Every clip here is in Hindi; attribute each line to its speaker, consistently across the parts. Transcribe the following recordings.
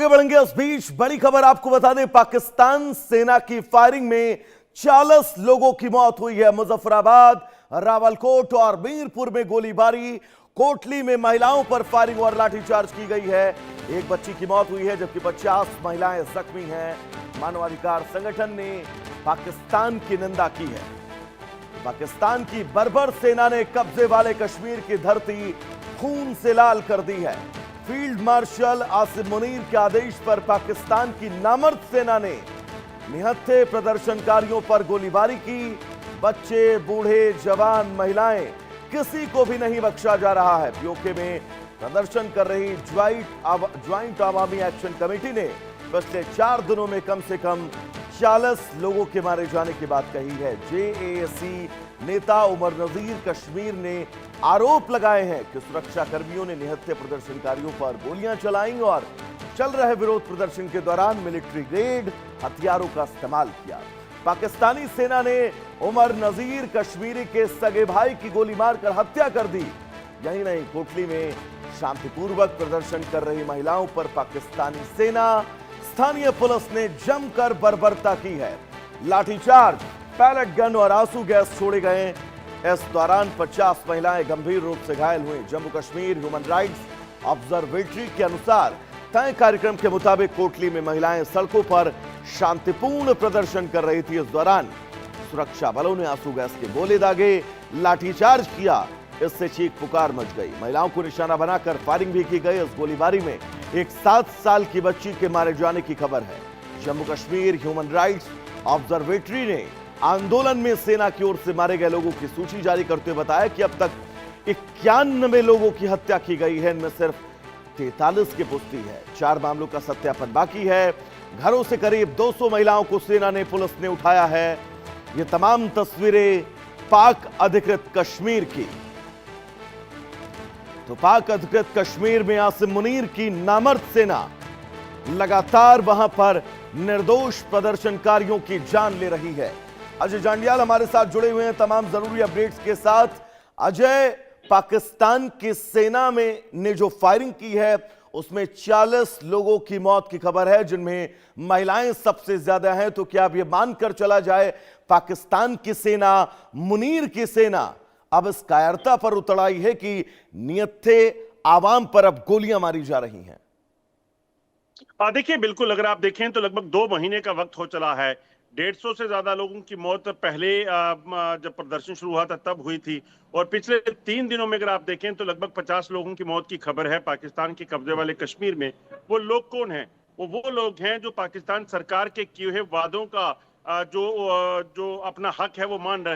Speaker 1: आगे बढ़ेंगे। उस बीच बड़ी खबर आपको बता दें, पाकिस्तान सेना की फायरिंग में 40 लोगों की मौत हुई है। मुजफ्फराबाद, रावलकोट और मीरपुर में गोलीबारी, कोटली में महिलाओं पर फायरिंग और लाठीचार्ज की गई है। एक बच्ची की मौत हुई है जबकि 50 महिलाएं जख्मी हैं। मानवाधिकार संगठन ने पाकिस्तान की निंदा की है। पाकिस्तान की बर्बर सेना ने कब्जे वाले कश्मीर की धरती खून से लाल कर दी है। फील्ड मार्शल आसिम मुनीर के आदेश पर पाकिस्तान की नामर्द सेना ने निहत्थे प्रदर्शनकारियों पर गोलीबारी की। बच्चे, बूढ़े, जवान, महिलाएं, किसी को भी नहीं बख्शा जा रहा है। पीओके में प्रदर्शन कर रही ज्वाइंट अवामी एक्शन कमेटी ने पिछले 4 दिनों में कम से कम 40 लोगों के मारे जाने की बात कही है। जेएसी नेता उमर नजीर कश्मीर ने आरोप लगाए हैं कि सुरक्षा कर्मियों ने निहत्थे प्रदर्शनकारियों पर गोलियां चलाई और चल रहे विरोध प्रदर्शन के दौरान मिलिट्री ग्रेड हथियारों का इस्तेमाल किया। पाकिस्तानी सेना ने उमर नजीर कश्मीरी के सगे भाई की गोली मारकर हत्या कर दी। यही नहीं, कोटली में शांतिपूर्वक प्रदर्शन कर रही महिलाओं पर पाकिस्तानी सेना, स्थानीय पुलिस ने जमकर बर्बरता की है। लाठीचार्ज, पैलेट गन और आंसू गैस छोड़े गए। इस दौरान 50 महिलाएं गंभीर रूप से घायल हुई। Jammu Kashmir human rights observatory के अनुसार तय कार्यक्रम के मुताबिक कोटली में महिलाएं सड़कों पर शांतिपूर्ण प्रदर्शन कर रही थी। इस दौरान सुरक्षा बलों ने आंसू गैस के गोले दागे, लाठीचार्ज किया। इससे चीख पुकार मच गई। महिलाओं को निशाना बनाकर फायरिंग भी की गई। इस गोलीबारी में एक 7 साल की बच्ची के मारे जाने की खबर है। Jammu Kashmir human rights observatory ने आंदोलन में सेना की ओर से मारे गए लोगों की सूची जारी करते हुए बताया कि अब तक 91 लोगों की हत्या की गई है। इनमें सिर्फ 43 की पुष्टि है। 4 मामलों का सत्यापन बाकी है। घरों से करीब 200 महिलाओं को सेना ने, पुलिस ने उठाया है। ये तमाम तस्वीरें पाक अधिकृत कश्मीर की। तो पाक अधिकृत कश्मीर में आसिम मुनीर की नामर्द सेना लगातार वहां पर निर्दोष प्रदर्शनकारियों की जान ले रही है। अजय जांडियाल हमारे साथ जुड़े हुए हैं तमाम जरूरी अपडेट्स के साथ। अजय, पाकिस्तान की सेना में ने जो फायरिंग की है उसमें 40 लोगों की मौत की खबर है, जिनमें महिलाएं सबसे ज्यादा हैं। तो क्या अब यह मानकर चला जाए पाकिस्तान की सेना, मुनीर की सेना अब इस कायरता पर उतर आई है कि नियत्थे आवाम पर अब गोलियां मारी जा रही हैं?
Speaker 2: देखिए, बिल्कुल अगर आप देखें तो लगभग 2 महीने का वक्त हो चला है। 150 से ज्यादा लोगों की मौत पहले जब प्रदर्शन शुरू हुआ था तब हुई थी, और पिछले 3 दिनों में अगर आप देखें तो लगभग 50 लोगों की मौत की खबर है पाकिस्तान के कब्जे वाले कश्मीर में। वो लोग कौन हैं? वो लोग हैं जो पाकिस्तान सरकार के किए हुए वादों का जो अपना हक है वो मांग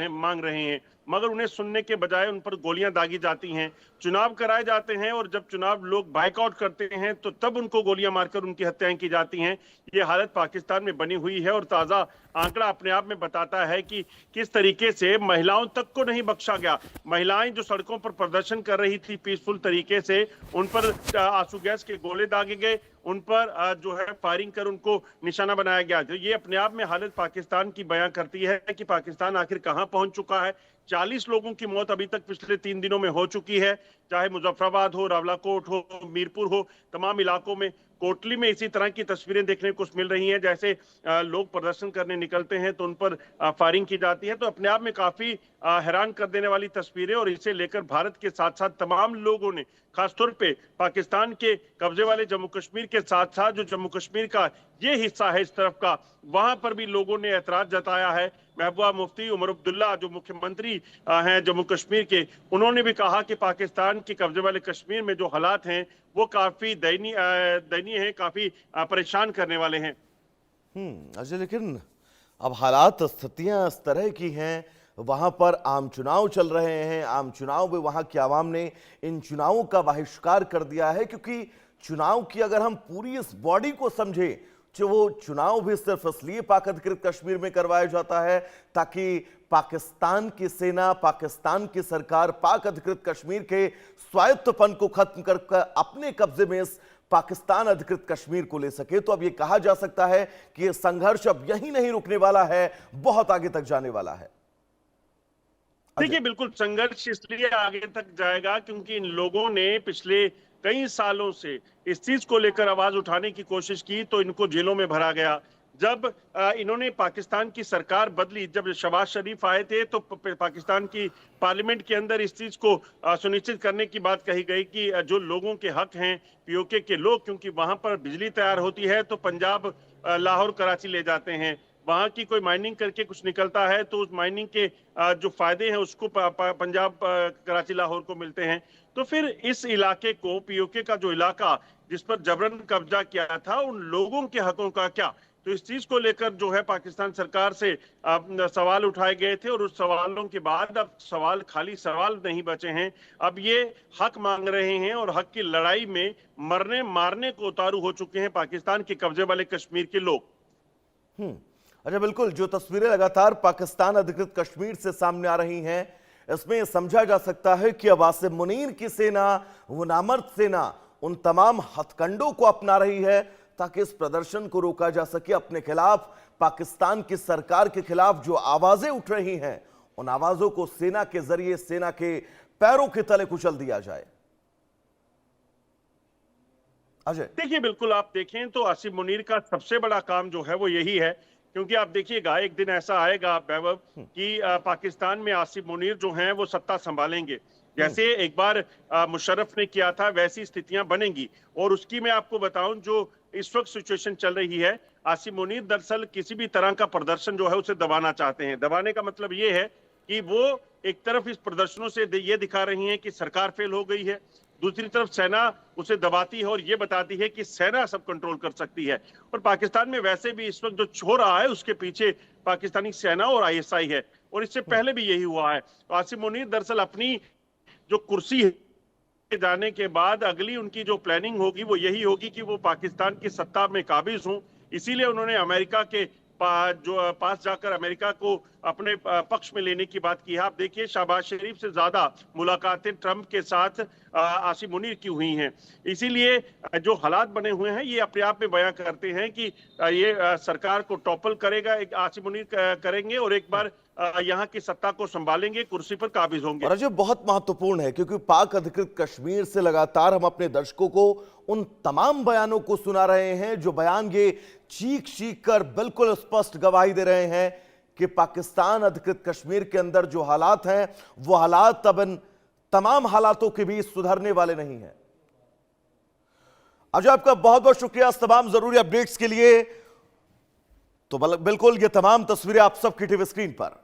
Speaker 2: रहे हैं, मगर उन्हें सुनने के बजाय उन पर गोलियां दागी जाती हैं। चुनाव कराए जाते हैं और जब चुनाव लोग बाइकआउट करते हैं तो तब उनको गोलियां मारकर उनकी हत्याएं की जाती हैं। ये हालत पाकिस्तान में बनी हुई है और ताजा आंकड़ा अपने आप में बताता है कि किस तरीके से महिलाओं तक को नहीं बख्शा गया। महिलाएं जो सड़कों पर प्रदर्शन कर रही थी पीसफुल तरीके से, उन पर आंसू गैस के गोले दागे गए, उन पर जो है फायरिंग कर उनको निशाना बनाया गया। तो ये अपने आप में हालत पाकिस्तान की बयां करती है कि पाकिस्तान आखिर कहां पहुंच चुका है। 40 लोगों की मौत अभी तक पिछले 3 दिनों में हो चुकी है, चाहे मुजफ्फराबाद हो, रावलाकोट हो, मीरपुर हो, तमाम इलाकों में। कोटली में इसी तरह की तस्वीरें देखने को मिल रही हैं, जैसे लोग प्रदर्शन करने निकलते हैं तो उन पर फायरिंग की जाती है। तो अपने आप में काफी हैरान कर देने वाली तस्वीरें, और इसे लेकर भारत के साथ साथ तमाम लोगों ने, खासतौर पे पाकिस्तान के कब्जे वाले जम्मू कश्मीर के साथ साथ जो जम्मू कश्मीर का ये हिस्सा है इस तरफ का, वहां पर भी लोगों ने ऐतराज जताया है। महबूबा मुफ्ती उमर अब्दुल्ला जो मुख्यमंत्री हैं जम्मू कश्मीर के, उन्होंने भी कहा कि पाकिस्तान के कब्जे वाले कश्मीर में जो हालात हैं वो काफी दयनीय हैं, काफी परेशान करने वाले हैं।
Speaker 1: अजय, लेकिन अब हालात, स्थितियां इस तरह की हैं, वहां पर आम चुनाव चल रहे हैं। आम चुनाव में वहां की आवाम ने इन चुनावों का बहिष्कार कर दिया है, क्योंकि चुनाव की अगर हम पूरी इस बॉडी को समझें, जो वो चुनाव भी सिर्फ इसलिए पाक अधिकृत कश्मीर में करवाया जाता है ताकि पाकिस्तान की सेना, पाकिस्तान की सरकार पाक अधिकृत कश्मीर के स्वायत्तपन को खत्म कर अपने कब्जे में इस पाकिस्तान अधिकृत कश्मीर को ले सके। तो अब यह कहा जा सकता है कि यह संघर्ष अब यहीं नहीं रुकने वाला है, बहुत आगे तक जाने वाला है।
Speaker 2: देखिए, बिल्कुल संघर्ष इसलिए आगे तक जाएगा क्योंकि इन लोगों ने पिछले कई सालों से इस चीज को लेकर आवाज उठाने की कोशिश की तो इनको जेलों में भरा गया। जब इन्होंने पाकिस्तान की सरकार बदली, जब शहबाज शरीफ आए थे तो पाकिस्तान की पार्लियामेंट के अंदर इस चीज को सुनिश्चित करने की बात कही गई कि जो लोगों के हक हैं पीओके के लोग, क्योंकि वहां पर बिजली तैयार होती है तो पंजाब लाहौर कराची ले जाते हैं, वहां की कोई माइनिंग करके कुछ निकलता है तो उस माइनिंग के जो फायदे हैं उसको पंजाब कराची लाहौर को मिलते हैं। तो फिर इस इलाके को, पीओके का जो इलाका जिस पर जबरन कब्जा किया था, उन लोगों के हकों का क्या? तो इस चीज को लेकर जो है पाकिस्तान सरकार से सवाल उठाए गए थे और उस सवालों के बाद अब सवाल, खाली सवाल नहीं बचे हैं, अब ये हक मांग रहे हैं और हक की लड़ाई में मरने मारने को उतारू हो चुके हैं पाकिस्तान के कब्जे वाले कश्मीर के लोग।
Speaker 1: अच्छा, बिल्कुल, जो तस्वीरें लगातार पाकिस्तान अधिकृत कश्मीर से सामने आ रही हैं, इसमें यह समझा जा सकता है कि अब आसिम मुनीर की सेना, वो नामर्द सेना, उन तमाम हथकंडों को अपना रही है ताकि इस प्रदर्शन को रोका जा सके। अपने खिलाफ, पाकिस्तान की सरकार के खिलाफ जो आवाजें उठ रही हैं, उन आवाजों को सेना के जरिए, सेना के पैरों के तले कुचल दिया जाए। अजय,
Speaker 2: देखिए, बिल्कुल आप देखें तो आसिम मुनीर का सबसे बड़ा काम जो है वो यही है, क्योंकि आप देखिएगा एक दिन ऐसा आएगा वैभव कि पाकिस्तान में आसिम मुनीर जो हैं वो सत्ता संभालेंगे। जैसे एक बार मुशर्रफ ने किया था वैसी स्थितियां बनेंगी। और उसकी मैं आपको बताऊं, जो इस वक्त सिचुएशन चल रही है, आसिम मुनीर दरअसल किसी भी तरह का प्रदर्शन जो है उसे दबाना चाहते हैं। दबाने का मतलब ये है कि वो एक तरफ इस प्रदर्शनों से ये दिखा रही हैं कि सरकार फेल हो गई है, दूसरी तरफ सेना उसे दबाती है और ये बताती है कि सेना सब कंट्रोल कर सकती है। और पाकिस्तान में वैसे भी इस वक्त जो हो रहा है उसके पीछे पाकिस्तानी सेना और आईएसआई है, और इससे पहले भी यही हुआ है। तो आसिम मुनीर दरअसल अपनी जो कुर्सी है जाने के बाद अगली उनकी जो प्लानिंग होगी वो यही होगी कि वो पाकिस्तान की सत्ता में काबिज हों। इसीलिए उन्होंने अमेरिका के पास जाकर अमेरिका को अपने पक्ष में लेने की बात की है। आप देखिए, शहबाज शरीफ से ज्यादा मुलाकातें ट्रंप के साथ आसिम मुनीर की हुई हैं। इसीलिए जो हालात बने हुए हैं ये अपने आप में बयां करते हैं कि ये सरकार को टॉपल करेगा, आसिम मुनीर करेंगे और एक बार यहाँ की सत्ता को संभालेंगे, कुर्सी पर काबिज होंगे।
Speaker 1: और अजय, बहुत महत्वपूर्ण है क्योंकि पाक अधिकृत कश्मीर से लगातार हम अपने दर्शकों को उन तमाम बयानों को सुना रहे हैं जो बयान ये चीख चीख कर बिल्कुल स्पष्ट गवाही दे रहे हैं कि पाकिस्तान अधिकृत कश्मीर के अंदर जो हालात हैं वो हालात अब इन तमाम हालातों के बीच सुधरने वाले नहीं हैं। अजय, आपका बहुत बहुत शुक्रिया इस तमाम जरूरी अपडेट्स के लिए। तो बिल्कुल ये तमाम तस्वीरें आप सबकी टीवी स्क्रीन पर।